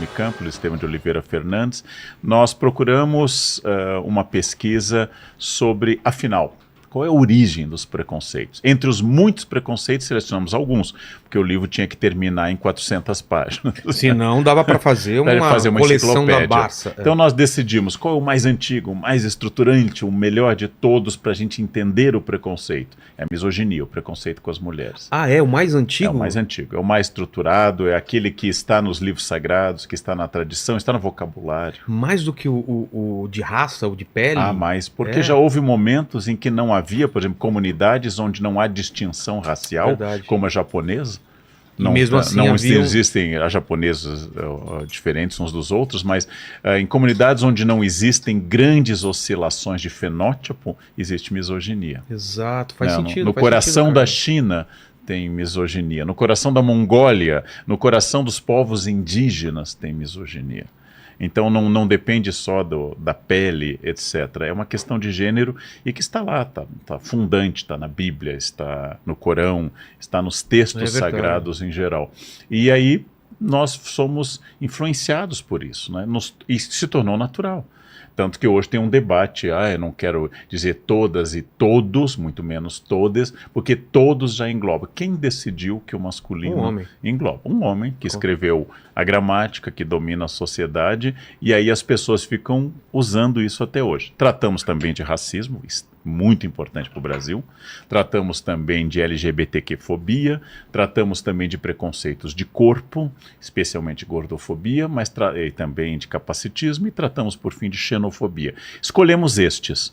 Unicamp, Luiz Estevam de Oliveira Fernandes, nós procuramos uma pesquisa sobre, afinal, qual é a origem dos preconceitos? Entre os muitos preconceitos, selecionamos alguns, porque o livro tinha que terminar em 400 páginas. Senão dava para fazer uma coleção da Barça. Então nós decidimos qual é o mais antigo, o mais estruturante, o melhor de todos para a gente entender o preconceito. É a misoginia, o preconceito com as mulheres. Ah, é o mais antigo? É o mais antigo, é o mais estruturado, é aquele que está nos livros sagrados, que está na tradição, está no vocabulário. Mais do que o de raça, o de pele? Ah, mais, porque já houve momentos em que não havia, por exemplo, comunidades onde não há distinção racial, Verdade. como a japonesa. Não, mesmo assim não existem as japonesas diferentes uns dos outros, mas em comunidades onde não existem grandes oscilações de fenótipo, existe misoginia. Exato, faz sentido. No coração da China tem misoginia, no coração da Mongólia, no coração dos povos indígenas tem misoginia. Então não depende só da pele, etc. É uma questão de gênero e que está lá, está fundante, está na Bíblia, está no Corão, está nos textos sagrados em geral. E aí nós somos influenciados por isso, né? E se tornou natural. Tanto que hoje tem um debate, eu não quero dizer todas e todos, muito menos todas, porque todos já englobam. Quem decidiu que o masculino engloba? Um homem que escreveu a gramática, que domina a sociedade, e aí as pessoas ficam usando isso até hoje. Tratamos também de racismo, muito importante para o Brasil, tratamos também de LGBTQ-fobia, tratamos também de preconceitos de corpo, especialmente gordofobia, mas também de capacitismo, e tratamos, por fim, de xenofobia. Escolhemos estes.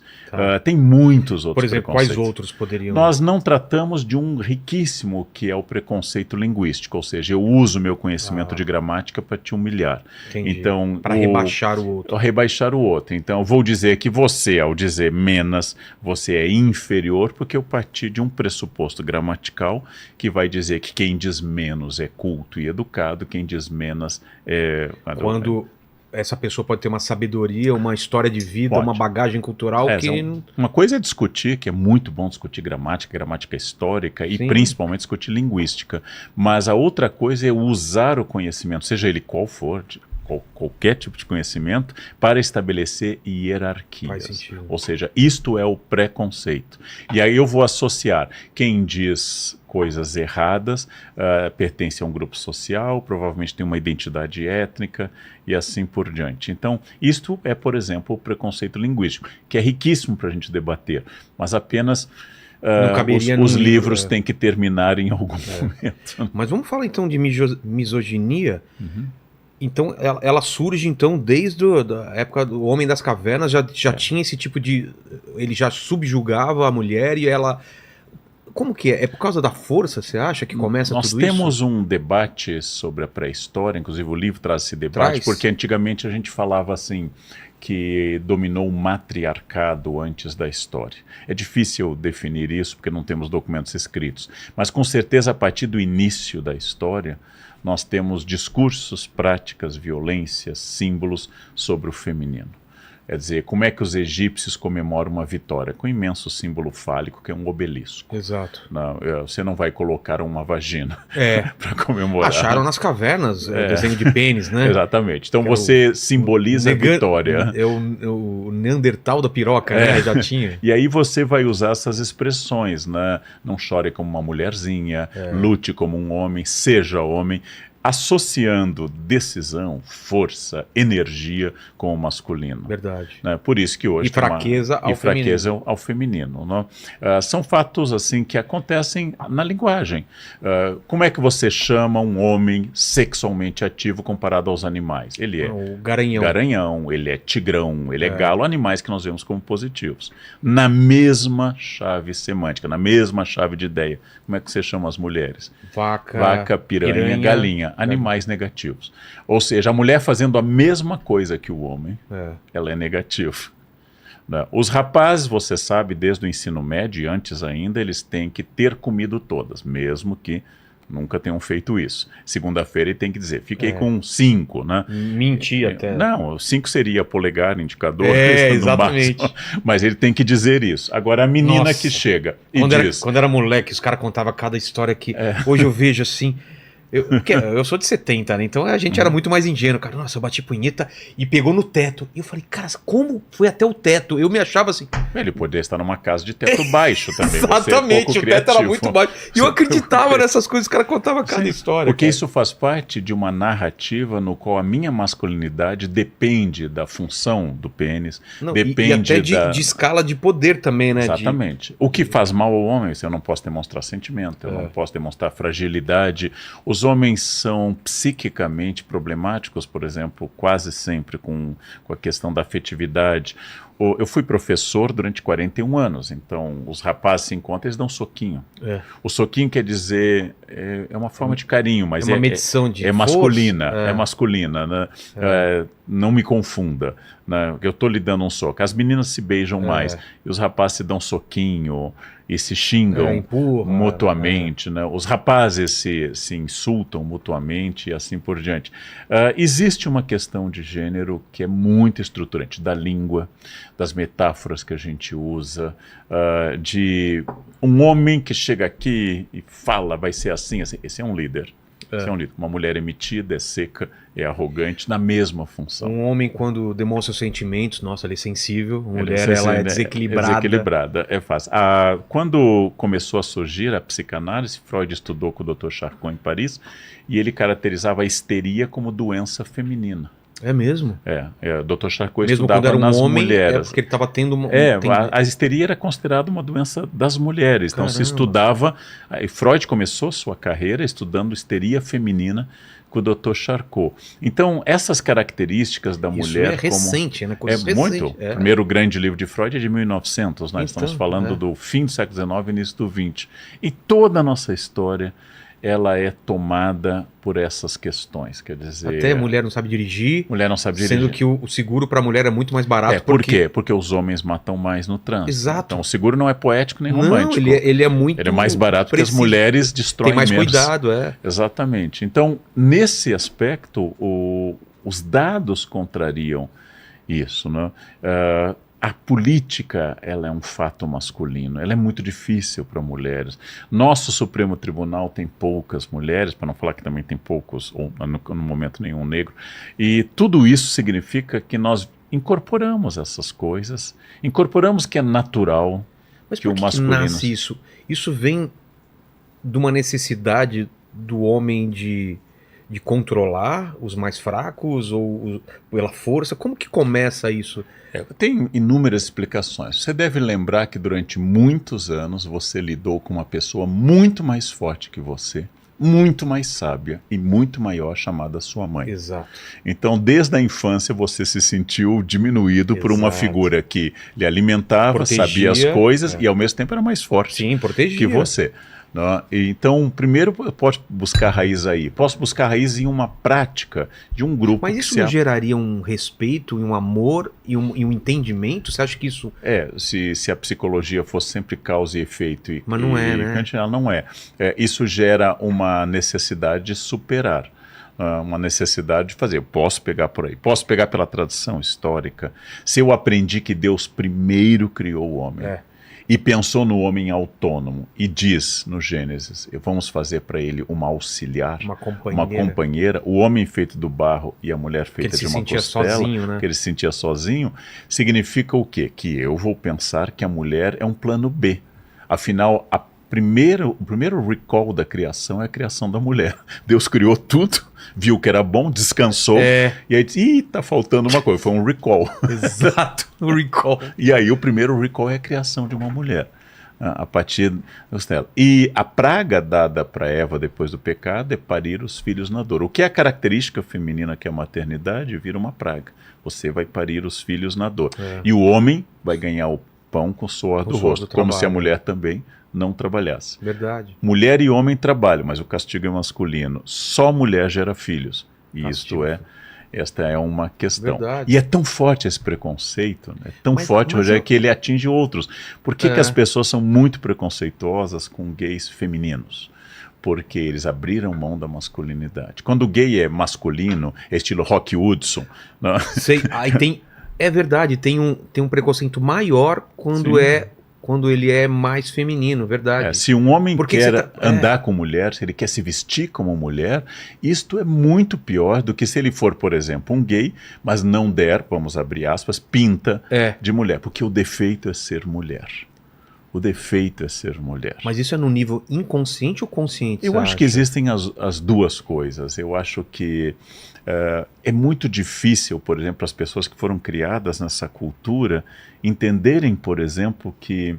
Tem muitos outros. Por exemplo, quais outros poderiam? Nós não tratamos de um riquíssimo, que é o preconceito linguístico, ou seja, eu uso meu conhecimento de gramática para te humilhar. Então, para rebaixar o outro. Rebaixar o outro. Então, eu vou dizer que você, ao dizer menos, você é inferior, porque eu parti de um pressuposto gramatical que vai dizer que quem diz menos é culto e educado, quem diz menos é... Quando essa pessoa pode ter uma sabedoria, uma história de vida, uma bagagem cultural que... Uma coisa é discutir, que é muito bom discutir gramática histórica e principalmente discutir linguística, mas a outra coisa é usar o conhecimento, seja ele qual for, qualquer tipo de conhecimento, para estabelecer hierarquias. Faz sentido. Ou seja, isto é o preconceito. E aí eu vou associar quem diz coisas erradas, pertence a um grupo social, provavelmente tem uma identidade étnica e assim por diante. Então, isto é, por exemplo, o preconceito linguístico, que é riquíssimo para a gente debater, mas apenas... os livros têm que terminar em algum momento. Mas vamos falar então de misoginia. Então, ela surge então desde a época do Homem das Cavernas, já tinha esse tipo de... Ele já subjugava a mulher e ela... Como que é? É por causa da força, você acha, que começa tudo isso? Nós temos um debate sobre a pré-história, inclusive o livro traz esse debate, porque antigamente a gente falava assim, que dominou o matriarcado antes da história. É difícil definir isso, porque não temos documentos escritos, mas com certeza a partir do início da história, nós temos discursos, práticas, violências, símbolos sobre o feminino. Quer dizer, como é que os egípcios comemoram uma vitória? Com um imenso símbolo fálico, que é um obelisco. Exato. Você não vai colocar uma vagina para comemorar. Acharam nas cavernas o desenho de pênis, né? Exatamente. Então você simboliza a vitória. É o Neandertal da piroca, né? Já tinha. E aí você vai usar essas expressões, né? Não chore como uma mulherzinha, lute como um homem, seja homem, associando decisão, força, energia com o masculino. Verdade. Né? Por isso que hoje... E fraqueza ao feminino. Né? São fatos assim que acontecem na linguagem. Como é que você chama um homem sexualmente ativo comparado aos animais? Ele é o garanhão. Garanhão, ele é tigrão, ele é galo, animais que nós vemos como positivos. Na mesma chave semântica, na mesma chave de ideia. Como é que você chama as mulheres? Vaca, piranha, galinha. Animais negativos. Ou seja, a mulher fazendo a mesma coisa que o homem, ela é negativa. Os rapazes, você sabe, desde o ensino médio e antes ainda, eles têm que ter comido todas, mesmo que nunca tenham feito isso. Segunda-feira ele tem que dizer, fiquei com 5, né? Mentir até. Não, 5 seria polegar, indicador. Exatamente. Mas ele tem que dizer isso. Agora a menina que chega e diz... Quando era moleque, os caras contavam cada história que... Hoje eu vejo assim... Porque eu sou de 70, né? Então a gente era muito mais ingênuo. Cara, nossa, eu bati punheta e pegou no teto. E eu falei, cara, como foi até o teto? Eu me achava assim... Ele poderia estar numa casa de teto baixo também. Exatamente, o teto era muito baixo. E eu acreditava nessas coisas, os caras contavam cada história. Porque cara. isso faz parte de uma narrativa no qual a minha masculinidade depende da função do pênis, Não, depende e até de escala de poder também, né? Exatamente. O que faz mal ao homem, eu não posso demonstrar sentimento, eu não posso demonstrar fragilidade. Os homens são psiquicamente problemáticos, por exemplo, quase sempre com a questão da afetividade. Eu fui professor durante 41 anos, então os rapazes se encontram, eles dão um soquinho. O soquinho quer dizer, é uma forma de carinho, mas é uma medição de masculina, força. é masculina, né? Não me confunda, né? Eu estou lhe dando um soco. As meninas se beijam mais, e os rapazes se dão soquinho e se xingam empurra, mutuamente, né? Os rapazes se insultam mutuamente e assim por diante. Existe uma questão de gênero que é muito estruturante, da língua, das metáforas que a gente usa, de um homem que chega aqui e fala, vai ser assim, assim. Esse é um líder. Esse é um líder. Uma mulher é metida, é seca, é arrogante, na mesma função. Um homem, quando demonstra os sentimentos, nossa, ele é sensível. Uma mulher, ela é desequilibrada. É desequilibrada, é fácil. Quando começou a surgir a psicanálise, Freud estudou com o Dr. Charcot em Paris, e ele caracterizava a histeria como doença feminina. É mesmo? O Dr. Charcot mesmo estudava quando era um nas homem, mulheres. Porque ele estava tendo uma... A histeria era considerada uma doença das mulheres. Então se estudava... E Freud começou sua carreira estudando histeria feminina com o Dr. Charcot. Então essas características da mulher... Isso é recente, né? Muito. O primeiro grande livro de Freud é de 1900. Nós estamos falando do fim do século XIX e início do XX. E toda a nossa história... ela é tomada por essas questões, quer dizer... Até mulher não sabe dirigir. Mulher não sabe dirigir. Sendo que o seguro para a mulher é muito mais barato. Por quê? Porque os homens matam mais no trânsito. Exato. Então o seguro não é poético nem romântico. Não, ele é muito... Ele é mais barato porque as mulheres destroem menos. Tem mais menos. cuidado, Exatamente. Então, nesse aspecto, os dados contrariam isso, né? A política, ela é um fato masculino, ela é muito difícil para mulheres. Nosso Supremo Tribunal tem poucas mulheres, para não falar que também tem poucos, ou no momento nenhum negro, e tudo isso significa que nós incorporamos essas coisas, incorporamos que é natural. Mas que por que o masculino... nasce isso? Isso vem de uma necessidade do homem de controlar os mais fracos ou pela força? Como que começa isso? Tem inúmeras explicações. Você deve lembrar que durante muitos anos você lidou com uma pessoa muito mais forte que você, muito mais sábia e muito maior, chamada sua mãe. Exato. Então, desde a infância, você se sentiu diminuído por uma figura que lhe alimentava, sabia as coisas e ao mesmo tempo era mais forte que você. Então, primeiro eu posso buscar raiz aí. Posso buscar raiz em uma prática de um grupo. Mas isso não geraria um respeito, um amor e um entendimento? Você acha que isso... Se a psicologia fosse sempre causa e efeito. Mas não é, né? Ela não é. Isso gera uma necessidade de superar. Uma necessidade de fazer. Eu posso pegar por aí. Posso pegar pela tradição histórica. Se eu aprendi que Deus primeiro criou o homem... E pensou no homem autônomo e diz no Gênesis, vamos fazer para ele uma auxiliar, uma companheira, o homem feito do barro e a mulher feita de uma costela, sozinho, né? que ele se sentia sozinho, significa o quê? Que eu vou pensar que a mulher é um plano B. Afinal, o primeiro recall da criação é a criação da mulher. Deus criou tudo, viu que era bom, descansou, e aí disse, tá faltando uma coisa, foi um recall. Exato, um recall. E aí o primeiro recall é a criação de uma mulher, a partir dela. E a praga dada para Eva depois do pecado é parir os filhos na dor. O que é a característica feminina, que é a maternidade, vira uma praga. Você vai parir os filhos na dor. E o homem vai ganhar o pão com o suor do rosto, como se a mulher também não trabalhasse. Verdade. Mulher e homem trabalham, mas o castigo é masculino. Só mulher gera filhos. E esta é uma questão. Verdade. E é tão forte esse preconceito, né? Tão forte, Rogério, que ele atinge outros. Por que as pessoas são muito preconceituosas com gays femininos? Porque eles abriram mão da masculinidade. Quando o gay é masculino, é estilo Rock Hudson. Né? Sei, aí é verdade, tem um preconceito maior quando quando ele é mais feminino, verdade. Se um homem Porque quer você tá- andar com mulher, se ele quer se vestir como mulher, isto é muito pior do que se ele for, por exemplo, um gay, mas não der, vamos abrir aspas, pinta de mulher, porque o defeito é ser mulher. O defeito é ser mulher. Mas isso é no nível inconsciente ou consciente? Eu você acho acha? que existem as duas coisas. Eu acho que é muito difícil, por exemplo, as pessoas que foram criadas nessa cultura entenderem, por exemplo, que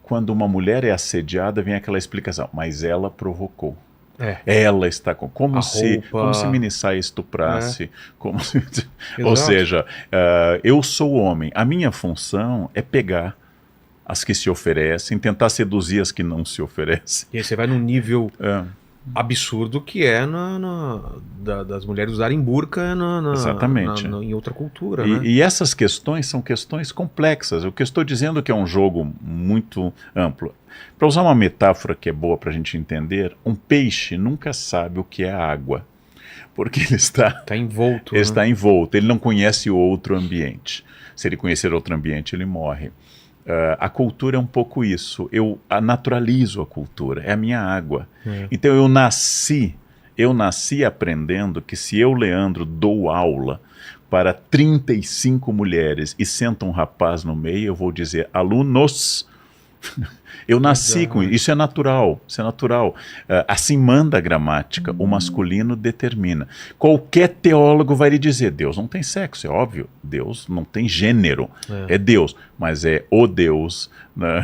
quando uma mulher é assediada, vem aquela explicação, mas ela provocou. Ela está com. Como se Minissai estuprasse. Como se, ou seja, eu sou homem. A minha função é pegar as que se oferecem, tentar seduzir as que não se oferecem. E aí você vai num nível absurdo que é das mulheres usarem burca Exatamente. em outra cultura. Né? E essas questões são questões complexas. O que eu estou dizendo é que é um jogo muito amplo. Para usar uma metáfora que é boa para a gente entender, um peixe nunca sabe o que é água. Porque ele está envolto. Ele está envolto, ele não conhece o outro ambiente. Se ele conhecer outro ambiente, ele morre. A cultura é um pouco isso. Eu naturalizo a cultura, é a minha água. Então eu nasci aprendendo que se eu, Leandro, dou aula para 35 mulheres e senta um rapaz no meio, eu vou dizer, alunos, eu nasci com isso. Isso é natural, isso é natural. Assim manda a gramática, o masculino determina. Qualquer teólogo vai lhe dizer, Deus não tem sexo, é óbvio. Deus não tem gênero, é Deus, mas é o Deus, né?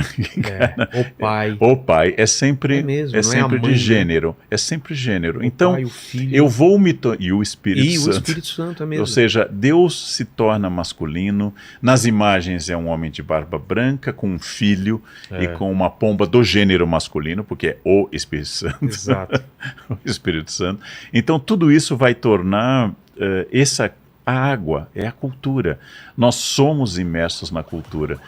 O pai é sempre, sempre de gênero, é sempre gênero. Então, pai, o filho, eu vou me e o Espírito Santo. O Espírito Santo é mesmo. Ou seja, Deus se torna masculino, nas imagens é um homem de barba branca, com um filho e com uma pomba do gênero masculino, porque é o Espírito Santo. Exato. O Espírito Santo. Então, tudo isso vai tornar a água, é a cultura. Nós somos imersos na cultura.